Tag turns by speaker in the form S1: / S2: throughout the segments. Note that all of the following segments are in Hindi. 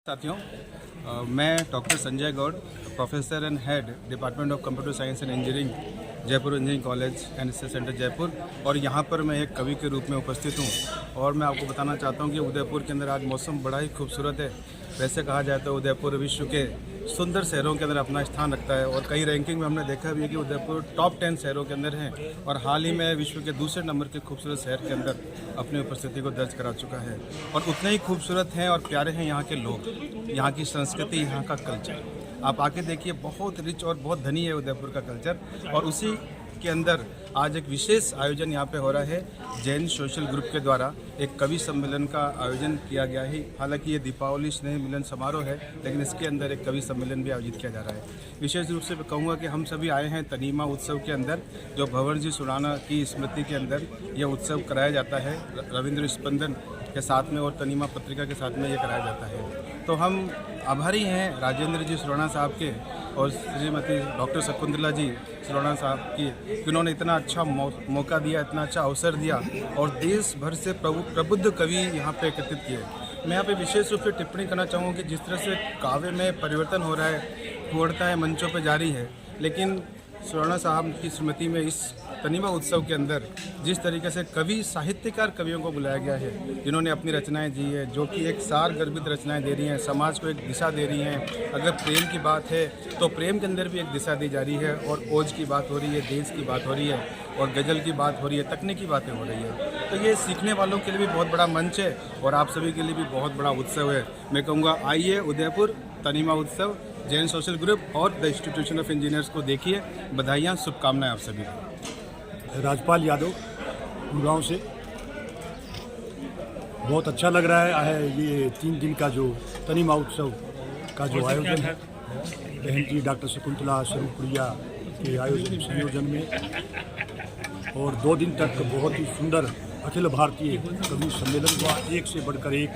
S1: साथियों, मैं doctor Sanjay Gaur, professor and head department of computer science and engineering, Jaipur engineering college and research centre Jaipur. और यहाँ पर मैं एक कवि के रूप में उपस्थित हूँ और मैं आपको बताना चाहता हूँ कि उदयपुर के अंदर आज मौसम बड़ा ही खूबसूरत है। वैसे कहा जाए तो उदयपुर विश्व के सुंदर शहरों के अंदर अपना स्थान रखता है और कई रैंकिंग में हमने देखा भी है कि उदयपुर टॉप 10 शहरों के अंदर है और हाल ही में विश्व के दूसरे नंबर के खूबसूरत शहर के अंदर अपनी उपस्थिति को दर्ज करा चुका है। और उतने ही खूबसूरत हैं और प्यारे हैं यहाँ के लोग, यहाँ की संस्कृति, यहाँ का कल्चर। आप आके देखिए, बहुत रिच और बहुत धनी है उदयपुर का कल्चर। और उसी के अंदर आज एक विशेष आयोजन यहाँ पे हो रहा है। जैन सोशल ग्रुप के द्वारा एक कवि सम्मेलन का आयोजन किया गया है। हालांकि ये दीपावली स्नेह मिलन समारोह है, लेकिन इसके अंदर एक कवि सम्मेलन भी आयोजित किया जा रहा है। विशेष रूप से मैं कहूँगा कि हम सभी आए हैं तनीमा उत्सव के अंदर, जो भंवर जी सुराणा की स्मृति के अंदर यह उत्सव कराया जाता है रविंद्र स्पंदन के साथ में और तनीमा पत्रिका के साथ में ये कराया जाता है। तो हम आभारी हैं राजेंद्र जी सुराणा साहब के और श्रीमती डॉक्टर शकुंतला जी सुराणा साहब की, जिन्होंने इतना अच्छा मौका दिया, इतना अच्छा अवसर दिया और देश भर से प्रबुद्ध कवि यहाँ पे एकत्रित किए। मैं यहाँ पे विशेष रूप से टिप्पणी करना चाहूँगा कि जिस तरह से काव्य में परिवर्तन हो रहा है, पूर्णताएँ मंचों पर जारी है, लेकिन सुराणा साहब की स्मृति में इस तनीमा उत्सव के अंदर जिस तरीके से कवि साहित्यकार कवियों को बुलाया गया है, जिन्होंने अपनी रचनाएं दी है, जो कि एक सार गर्भित रचनाएं दे रही हैं, समाज को एक दिशा दे रही हैं। अगर प्रेम की बात है तो प्रेम के अंदर भी एक दिशा दी जा रही है, और ओज की बात हो रही है, देश की बात हो रही है, और गज़ल की बात हो रही है, तकनीकी बातें हो रही है। तो ये सीखने वालों के लिए भी बहुत बड़ा मंच है और आप सभी के लिए भी बहुत बड़ा उत्सव है। मैं कहूँगा, आइए उदयपुर तनीमा उत्सव, जैन सोशल ग्रुप और द इंस्टीट्यूशन ऑफ इंजीनियर्स को देखिए। बधाइयाँ, शुभकामनाएं आप सभी को।
S2: राजपाल यादव गुड़गांव से। बहुत अच्छा लग रहा है ये 3 दिन का जो तनीमा उत्सव का जो आयोजन है, बहन जी डॉक्टर शकुंतला स्वरूपप्रिया के संयोजन में। और 2 दिन तक बहुत ही सुंदर अखिल भारतीय कवि सम्मेलन हुआ। एक से बढ़कर एक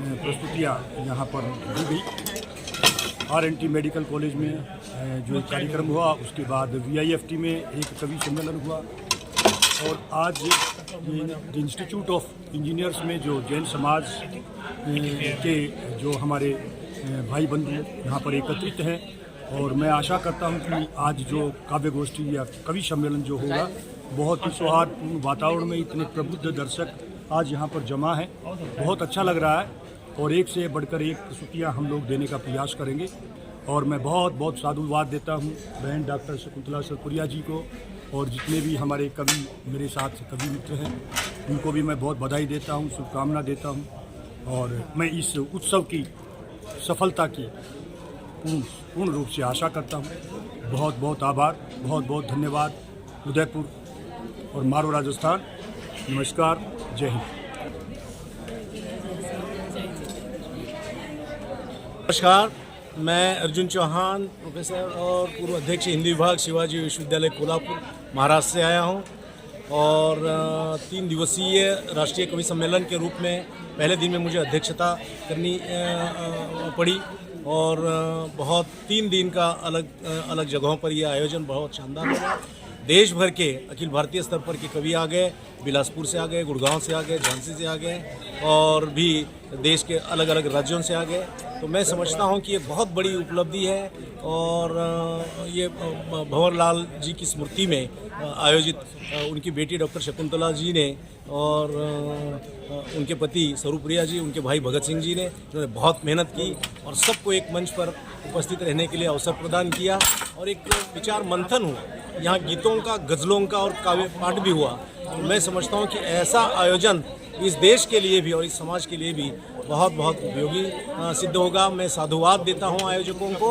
S2: प्रस्तुतियाँ यहाँ पर दी गई। RNT मेडिकल कॉलेज में जो एक कार्यक्रम हुआ, उसके बाद VIFT में एक कवि सम्मेलन हुआ, और आज ये इंस्टीट्यूट ऑफ इंजीनियर्स में जो जैन समाज के जो हमारे भाई बंधु यहाँ पर एकत्रित हैं। और मैं आशा करता हूँ कि आज जो काव्य गोष्ठी या कवि सम्मेलन जो होगा, बहुत ही सौहार्दपूर्ण वातावरण में इतने प्रबुद्ध दर्शक आज यहाँ पर जमा हैं, बहुत अच्छा लग रहा है। और एक से बढ़कर एक प्रस्तुतियाँ हम लोग देने का प्रयास करेंगे। और मैं बहुत बहुत साधुवाद देता हूँ बहन डॉक्टर शकुंतला स्वरूपप्रिया जी को, और जितने भी हमारे कवि मेरे साथ कवि मित्र हैं, उनको भी मैं बहुत बधाई देता हूँ, शुभकामना देता हूँ। और मैं इस उत्सव की सफलता की पूर्ण रूप से आशा करता हूँ। बहुत बहुत आभार, बहुत बहुत धन्यवाद। उदयपुर और मारो राजस्थान। नमस्कार, जय हिंद।
S3: नमस्कार, मैं अर्जुन चौहान, प्रोफेसर और पूर्व अध्यक्ष हिंदी विभाग, शिवाजी विश्वविद्यालय कोल्हापुर, महाराष्ट्र से आया हूं। और 3 दिवसीय राष्ट्रीय कवि सम्मेलन के रूप में पहले दिन में मुझे अध्यक्षता करनी पड़ी, और बहुत 3 दिन का अलग जगहों पर यह आयोजन बहुत शानदार लगा। देश भर के अखिल भारतीय स्तर पर के कवि आ गए, बिलासपुर से आ गए, गुड़गांव से आ गए, झांसी से आ गए, और भी देश के अलग अलग राज्यों से आ गए। तो मैं समझता हूं कि ये बहुत बड़ी उपलब्धि है। और ये भंवरलाल जी की स्मृति में आयोजित उनकी बेटी डॉक्टर शकुंतला जी ने और उनके पति स्वरूपप्रिया जी, उनके भाई भगत सिंह जी ने, उन्होंने बहुत मेहनत की और सबको एक मंच पर उपस्थित रहने के लिए अवसर प्रदान किया, और एक विचार मंथन हुआ। यहाँ गीतों का, गज़लों का और काव्य पाठ भी हुआ। तो मैं समझता हूँ कि ऐसा आयोजन इस देश के लिए भी और इस समाज के लिए भी बहुत बहुत उपयोगी सिद्ध होगा। मैं साधुवाद देता हूं आयोजकों को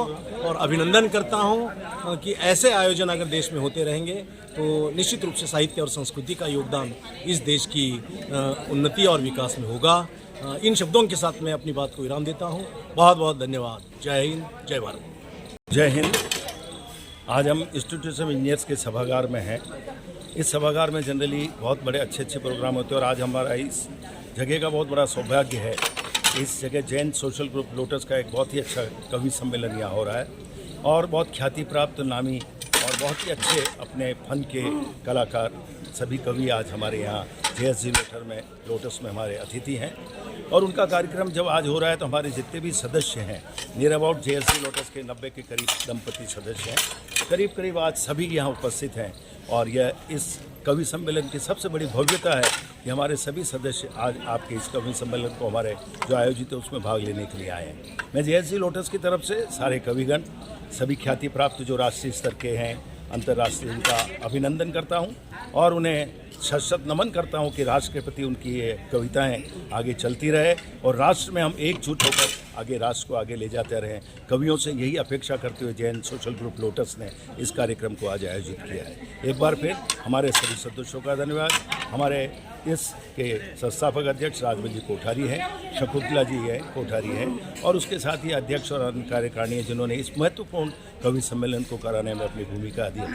S3: और अभिनंदन करता हूं कि ऐसे आयोजन अगर देश में होते रहेंगे तो निश्चित रूप से साहित्य और संस्कृति का योगदान इस देश की उन्नति और विकास में होगा। इन शब्दों के साथ मैं अपनी बात को विराम देता हूं। बहुत बहुत धन्यवाद। जय हिंद, जय भारत।
S4: जय हिंद। आज हम इंस्टीट्यूशन ऑफ इंजीनियर्स के सभागार में हैं। इस सभागार में जनरली बहुत बड़े अच्छे प्रोग्राम होते हैं, और आज हमारा इस जगह का बहुत बड़ा सौभाग्य है। इस जगह जैन सोशल ग्रुप लोटस का एक बहुत ही अच्छा कवि सम्मेलन यहाँ हो रहा है, और बहुत ख्याति प्राप्त, नामी और बहुत ही अच्छे अपने फन के कलाकार सभी कवि आज हमारे यहाँ JSG लोटस में हमारे अतिथि हैं। और उनका कार्यक्रम जब आज हो रहा है तो हमारे जितने भी सदस्य हैं, नियर अबाउट JSC लोटस के 90 के करीब दंपति सदस्य हैं, करीब करीब आज सभी यहाँ उपस्थित हैं। और यह इस कवि सम्मेलन की सबसे बड़ी भव्यता है कि हमारे सभी सदस्य आज आपके इस कवि सम्मेलन को हमारे जो आयोजित है उसमें भाग लेने के लिए आए हैं। मैं JSC लोटस की तरफ से सारे कविगण, सभी ख्याति प्राप्त जो राष्ट्रीय स्तर के हैं, अंतर्राष्ट्रीय, उनका अभिनंदन करता हूं और उन्हें शत नमन करता हूं कि राष्ट्र के प्रति उनकी ये कविताएं आगे चलती रहे और राष्ट्र में हम एकजुट होकर आगे राष्ट्र को आगे ले जाते रहें। कवियों से यही अपेक्षा करते हुए जैन सोशल ग्रुप लोटस ने इस कार्यक्रम को आज आयोजित किया है। एक बार फिर हमारे सभी सदस्यों का धन्यवाद। हमारे इसके संस्थापक अध्यक्ष राजवीर जी कोठारी हैं, शकुंतला जी हैं कोठारी हैं और उसके साथ ही अध्यक्ष और अन्य कार्यकारिणी हैं जिन्होंने इस महत्वपूर्ण कवि सम्मेलन को कराने में अपनी भूमिका दी है।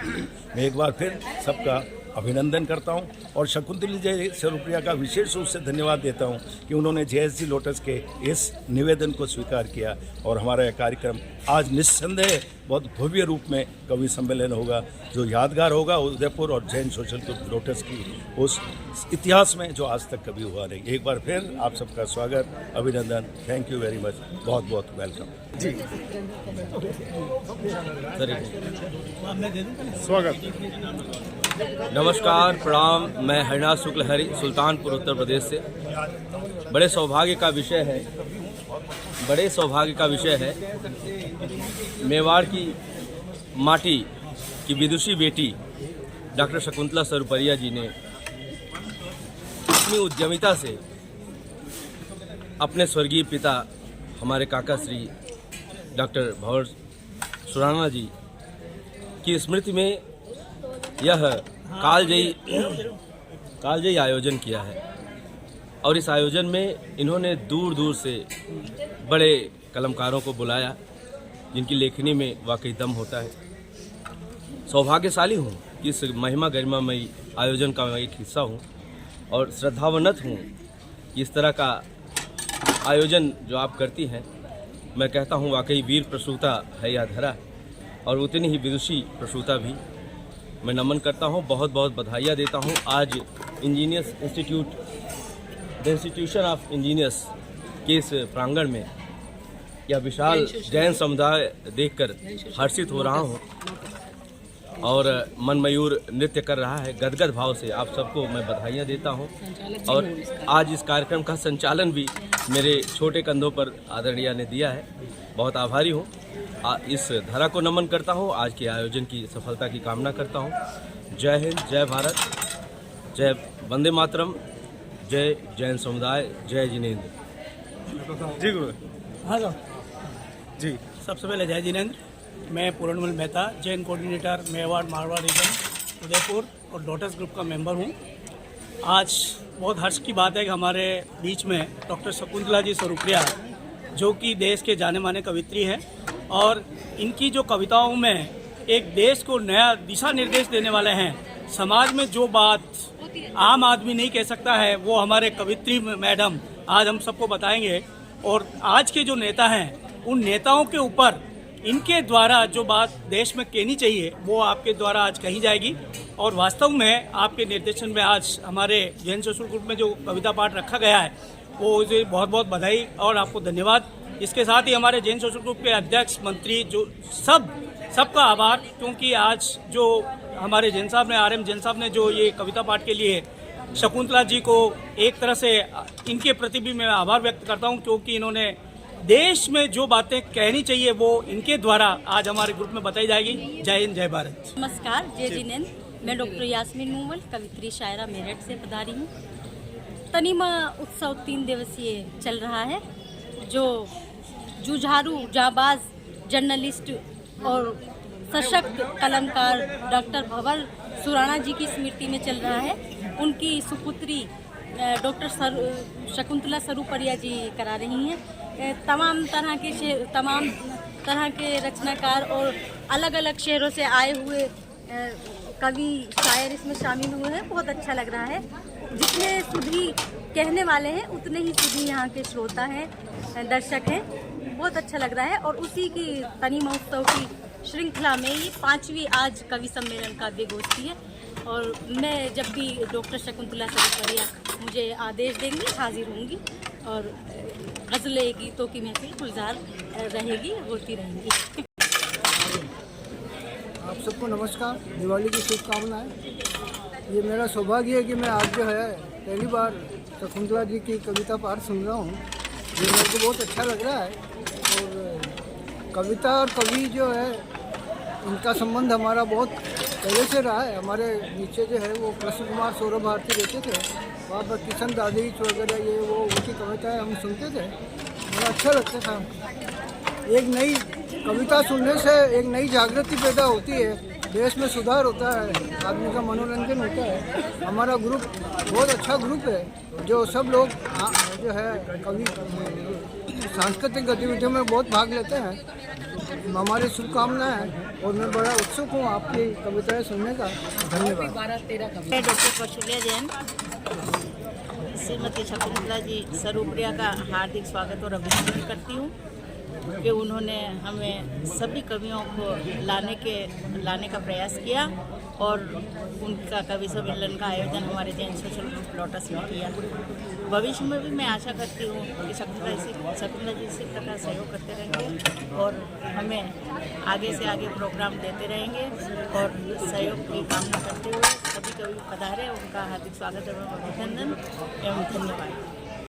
S4: मैं एक बार फिर सबका अभिनंदन करता हूं और शकुंतला जी सरुप्रिया का विशेष रूप से धन्यवाद देता हूं कि उन्होंने JSC लोटस के इस निवेदन को स्वीकार किया और हमारा यह कार्यक्रम आज निस्संदेह बहुत भव्य रूप में कवि सम्मेलन होगा जो यादगार होगा उदयपुर और जैन सोशल ग्रुप लोटस की उस इतिहास में जो आज तक कभी हुआ नहीं। एक बार फिर आप सबका स्वागत, अभिनंदन, थैंक यू वेरी मच, बहुत बहुत वेलकम जी।
S5: नमस्कार, प्रणाम। मैं हरिनाथ शुक्ल हरि, सुल्तानपुर उत्तर प्रदेश से। बड़े सौभाग्य का विषय है मेवाड़ की माटी की विदुषी बेटी डॉक्टर शकुंतला सरुपरिया जी ने अपनी उद्यमिता से अपने स्वर्गीय पिता हमारे काका श्री डॉक्टर भंवर सुराणा जी की स्मृति में यह कालजयी आयोजन किया है और इस आयोजन में इन्होंने दूर दूर से बड़े कलमकारों को बुलाया जिनकी लेखनी में वाकई दम होता है। सौभाग्यशाली हूँ कि इस महिमा गरिमामयी आयोजन का मैं एक हिस्सा हूँ और श्रद्धावनत हूँ कि इस तरह का आयोजन जो आप करती हैं, मैं कहता हूँ वाकई वीर प्रसूता है यह धरा और उतनी ही विदुषी प्रसूता भी। मैं नमन करता हूँ, बहुत बहुत बधाइयाँ देता हूँ। आज engineers institute, the institution of engineers के इस प्रांगण में यह विशाल जैन समुदाय देखकर हर्षित हो रहा हूँ और मनमयूर नृत्य कर रहा है। गदगद भाव से आप सबको मैं बधाइयाँ देता हूँ और आज इस कार्यक्रम का संचालन भी मेरे छोटे कंधों पर आदरणीय ने दिया है। बहुत आभारी हूँ। इस धरा को नमन करता हूँ। आज के आयोजन की सफलता की कामना करता हूँ। जय हिंद, जय भारत, जय वंदे मातरम, जय जैन समुदाय, जय जिनेंद्र।
S1: जी गुरु जी।
S6: सबसे पहले जय जिनेंद्र। मैं पूर्णमल मेहता, जैन कोऑर्डिनेटर मेवाड़ मारवाड़ रीजन उदयपुर और लोटस ग्रुप का मेंबर हूँ। आज बहुत हर्ष की बात है कि हमारे बीच में डॉक्टर शकुंतला जी सरुप्रिया जो कि देश के जाने माने कवित्री हैं और इनकी जो कविताओं में एक देश को नया दिशा निर्देश देने वाले हैं। समाज में जो बात आम आदमी नहीं कह सकता है वो हमारे कवित्री मैडम आज हम सबको बताएंगे और आज के जो नेता हैं उन नेताओं के ऊपर इनके द्वारा जो बात देश में कहनी चाहिए वो आपके द्वारा आज कही जाएगी। और वास्तव में आपके निर्देशन में आज हमारे जैन सोशल ग्रुप में जो कविता पाठ रखा गया है वो उसे बहुत बहुत बधाई और आपको धन्यवाद। इसके साथ ही हमारे जैन सोशल ग्रुप के अध्यक्ष, मंत्री, जो सबका आभार, क्योंकि आज जो हमारे जैन साहब ने, RM जैन साहब ने जो ये कविता पाठ के लिए शकुंतला जी को एक तरह से इनके प्रति भी मैं आभार व्यक्त करता हूँ क्योंकि इन्होंने देश में जो बातें कहनी चाहिए वो इनके द्वारा आज हमारे ग्रुप में बताई जाएगी। जय हिंद, जय भारत।
S7: नमस्कार, जय जिनेंद्र। मैं डॉक्टर यास्मीन मूमल, कवित्री शायरा, मेरठ से पधारी हूँ। तनीमा उत्सव 3 दिवसीय चल रहा है जो जुझारू, जाबाज, जर्नलिस्ट और सशक्त कलमकार डॉक्टर भंवर सुराणा जी की स्मृति में चल रहा है। उनकी सुपुत्री डॉक्टर शकुंतला सरुपरिया जी करा रही हैं। तमाम तरह के रचनाकार और अलग अलग शहरों से आए हुए कवि, शायर इसमें शामिल हुए हैं। बहुत अच्छा लग रहा है। जितने सुधी कहने वाले हैं उतने ही सुधी यहाँ के श्रोता हैं, दर्शक हैं। बहुत अच्छा लग रहा है और उसी की तनी महोत्सव की श्रृंखला में ये 5वीं आज कवि सम्मेलन का गोष्ठी है और मैं जब भी डॉक्टर शकुंतला सरुपरिया मुझे आदेश देंगे हाजिर होंगी और गज़लें गीतों की महफिल गुलजार रहेगी, होती रहेंगी।
S8: आप सबको नमस्कार, दिवाली की शुभकामनाएं। ये मेरा सौभाग्य है कि मैं आज जो है पहली बार शकुंतला जी की कविता पाठ सुन रहा हूँ। ये मेरे को बहुत अच्छा लग रहा है। और कविता और कवि जो है इनका संबंध हमारा बहुत पहले से रहा है। हमारे नीचे जो है वो कृष्ण कुमार सौरभ भारती रहते थे, वहाँ पर किशन दादीच वगैरह ये वो उनकी कविताएं हम सुनते थे, बड़ा अच्छा लगता था। एक नई कविता सुनने से एक नई जागृति पैदा होती है, देश में सुधार होता है, आदमी का मनोरंजन होता है। हमारा ग्रुप बहुत अच्छा ग्रुप है, जो सब लोग जो है कवि सांस्कृतिक गतिविधियों में बहुत भाग लेते हैं। हमारी शुभकामनाएं हैं और मैं बड़ा उत्सुक हूँ आपकी कविताएं सुनने का। धन्यवाद।
S9: मैं डॉक्टर कौशल्या जैन श्रीमती शकुंतला जी स्वरूपप्रिया का हार्दिक स्वागत और अभिनंदन करती हूँ कि उन्होंने हमें सभी कवियों को लाने का प्रयास किया और उनका कवि सम्मेलन का आयोजन हमारे जैन सोशल ग्रुप लोटस ने किया। भविष्य में भी मैं आशा करती हूँ कि शकुंतला जी इसी प्रकार सहयोग करते रहेंगे और हमें आगे से आगे प्रोग्राम देते रहेंगे और सहयोग की कामना करते हुए सभी कवि पधारे उनका हार्दिक स्वागत एवं अभिनंदन एवं धन्यवाद।